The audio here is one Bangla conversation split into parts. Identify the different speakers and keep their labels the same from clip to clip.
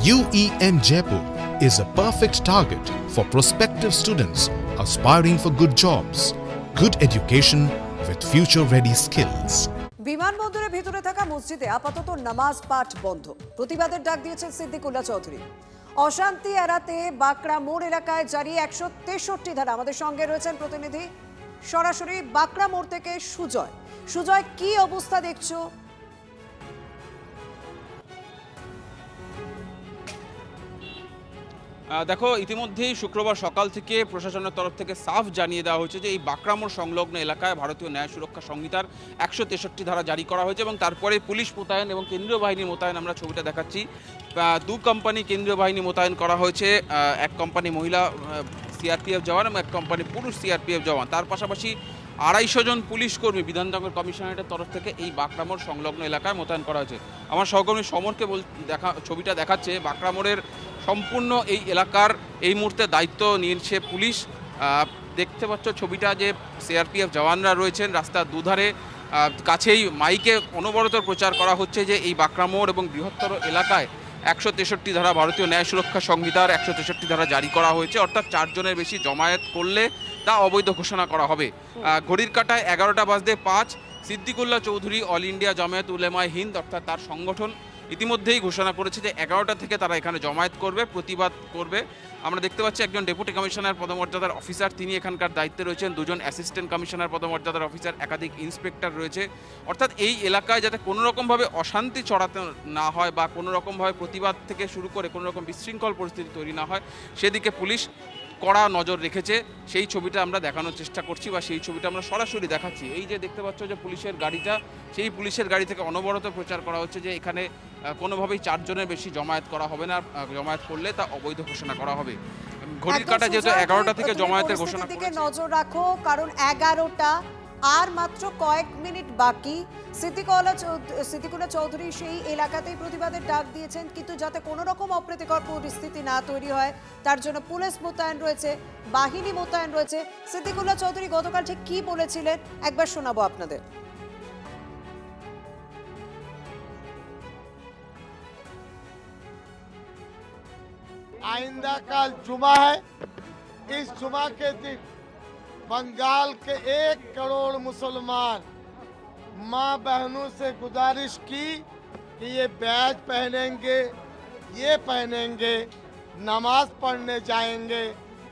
Speaker 1: UEM Jaipur is a perfect target for prospective students aspiring for good jobs, good education with future-ready skills.
Speaker 2: বিমানবন্দরের ভিতরে থাকা মসজিদে আপাতত নামাজ পাঠ বন্ধ। প্রতিবাদের ডাক দিয়েছেন সিদ্দিকুল্লাহ চৌধুরী। অশান্তি এড়াতে বাঁকড়া মোড় এলাকায় জারি 163 ধারা। আমাদের সঙ্গে রয়েছেন প্রতিনিধি সরাসরি বাঁকড়া মোড় থেকে সুজয়। সুজয়, কি অবস্থা দেখছো?
Speaker 3: দেখো, ইতিমধ্যেই শুক্রবার সকাল থেকে প্রশাসনের তরফ থেকে সাফ জানিয়ে দেওয়া হয়েছে যে এই বাঁকড়া মোড় সংলগ্ন এলাকায় ভারতীয় ন্যায় সুরক্ষা সংহিতার 163 ধারা জারি করা হয়েছে এবং তারপরে পুলিশ মোতায়েন এবং কেন্দ্রীয় বাহিনী মোতায়েন আমরা ছবিটা দেখাচ্ছি। দু কোম্পানি কেন্দ্রীয় বাহিনী মোতায়েন করা হয়েছে, এক কোম্পানি মহিলা সিআরপিএফ জওয়ান এবং এক কোম্পানি পুরুষ সিআরপিএফ জওয়ান। তার পাশাপাশি 250 জন পুলিশ কর্মী বিধাননগর কমিশনারেটের তরফ থেকে এই বাঁকড়া মোড় সংলগ্ন এলাকায় মোতায়েন করা হয়েছে। আমার সহকর্মী সমরকে ছবিটা দেখাচ্ছে। বাঁকড়া মোড়ের সম্পূর্ণ এই এলাকার এই মুহূর্তে দায়িত্ব নিয়েছে পুলিশ। দেখতে পাচ্ছ ছবিটা যে সিআরপিএফ জওয়ানরা রয়েছেন রাস্তার দুধারে, কাছেই মাইকে অনবরত প্রচার করা হচ্ছে যে এই বাঁকড়া মোড় এবং বৃহত্তর এলাকায় 163 ধারা ভারতীয় ন্যায় সুরক্ষা সংহিতার 163 ধারা জারি করা হয়েছে, অর্থাৎ 4 জনের বেশি জমায়েত করলে তা অবৈধ ঘোষণা করা হবে। ঘড়ির কাঁটায় 11:05 সিদ্দিকুল্লাহ চৌধুরী অল ইন্ডিয়া জামায়াত উলেমায়ে হিন্দ অর্থাৎ তার সংগঠন ইতিমধ্যেই ঘোষণা করেছে যে 11টা থেকে তারা এখানে জমায়েত করবে, প্রতিবাদ করবে। আমরা দেখতে পাচ্ছি একজন ডেপুটি কমিশনার পদমর্যাদার অফিসার, তিনি এখানকার দায়িত্বে রয়েছেন, 2 জন অ্যাসিস্ট্যান্ট কমিশনার পদমর্যাদার অফিসার, একাধিক ইন্সপেক্টর রয়েছে। অর্থাৎ এই এলাকায় যাতে কোনো রকমভাবে অশান্তি ছড়াতে না হয় বা কোনো রকমভাবে প্রতিবাদ থেকে শুরু করে কোনো রকম বিশৃঙ্খল পরিস্থিতি তৈরি না হয়, সেদিকে পুলিশ কড়া নজর রেখেছে। সেই ছবিটা আমরা দেখানোর চেষ্টা করছি বা সেই ছবিটা আমরা সরাসরি দেখাচ্ছি। এই যে দেখতে পাচ্ছ যে পুলিশের গাড়িটা, সেই পুলিশের গাড়ি থেকে অনবরত প্রচার করা হচ্ছে যে এখানে কোনোভাবেই 4 জনের বেশি জমায়েত করা হবে না, জমায়েত করলে তা অবৈধ ঘোষণা করা হবে। ঘড়ির কাঁটা যেহেতু 11টা থেকে জমায়েতের ঘোষণা করেছে,
Speaker 2: নজর রাখো, কারণ 11টা আর মাত্র কয়েক মিনিট বাকি। সিদ্দিকুল্লাহ চৌধুরী সেই এলাকাতেই প্রতিবাদের ডাক দিয়েছেন, কিন্তু যাতে কোনো রকম অপ্রীতিকর পরিস্থিতি না তৈরি হয় তার জন্য পুলিশ মোতায়েন রয়েছে, বাহিনী মোতায়েন রয়েছে। সিদ্দিকুল্লাহ চৌধুরী গতকাল ঠিক কি বলেছিলেন একবার শোনাবো আপনাদের।
Speaker 4: आइंदा कल जुमा है। इस जुमा के दिन बंगाल के 1 करोड़ मुसलमान माँ बहनों से गुजारिश की कि ये बैज पहनेंगे, ये पहनेंगे, नमाज पढ़ने जाएंगे,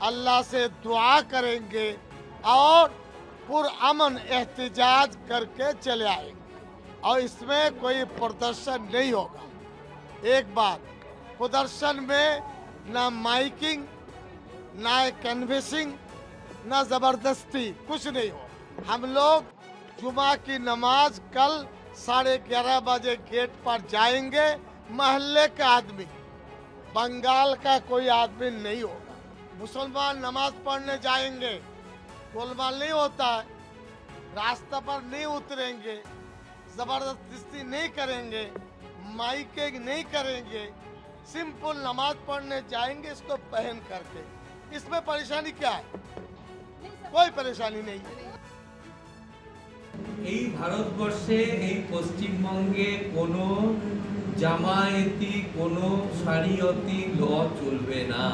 Speaker 4: अल्लाह से दुआ करेंगे और पुरअमन एहतजाज करके चले आएंगे और इसमें कोई प्रदर्शन नहीं होगा। एक बात, प्रदर्शन में ना माइकिंग, ना कैनवेसिंग, ना जबरदस्ती, कुछ नहीं हो। हम लोग जुमा की नमाज कल 11:30 बजे गेट पर जाएंगे। महल्ले का आदमी, बंगाल का कोई आदमी नहीं होगा। मुसलमान नमाज पढ़ने जाएंगे, गोलमाल नहीं होता है, रास्ता पर नहीं उतरेंगे, जबरदस्ती नहीं करेंगे, माइकिंग नहीं करेंगे, सिंपल नमाज पढ़ने जाएंगे इसको पहन करके। इसमें परेशानी क्या है? कोई परेशानी नहीं है।
Speaker 5: এই ভারতবর্ষে এই পশ্চিমবঙ্গে কোনো জামায়াতি কোনো শরিয়তি ল চলবে না।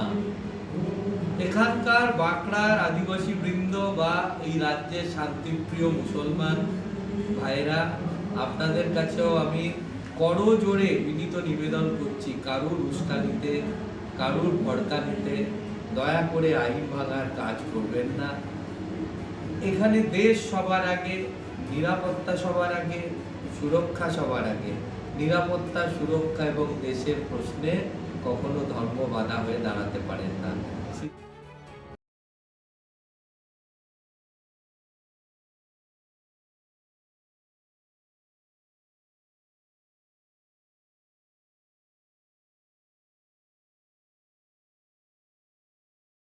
Speaker 5: এখানকার বাঁকড়ার আদিবাসী বৃন্দ বা এই রাজ্যের শান্তিপ্রিয় মুসলমান ভাইরা, আপনাদের কাছেও আমি করজোড়ে বিনীত নিবেদন করছি, কারুর উস্কানিতে, কারুর ভড়কানিতে দয়া করে আইন ভাঙার কাজ করবেন না। এখানে দেশ সবার আগে, নিরাপত্তা সবার আগে, সুরক্ষা সবার আগে। নিরাপত্তা, সুরক্ষা এবং দেশের প্রশ্নে কখনো ধর্ম বাধা হয়ে দাঁড়াতে পারেন না।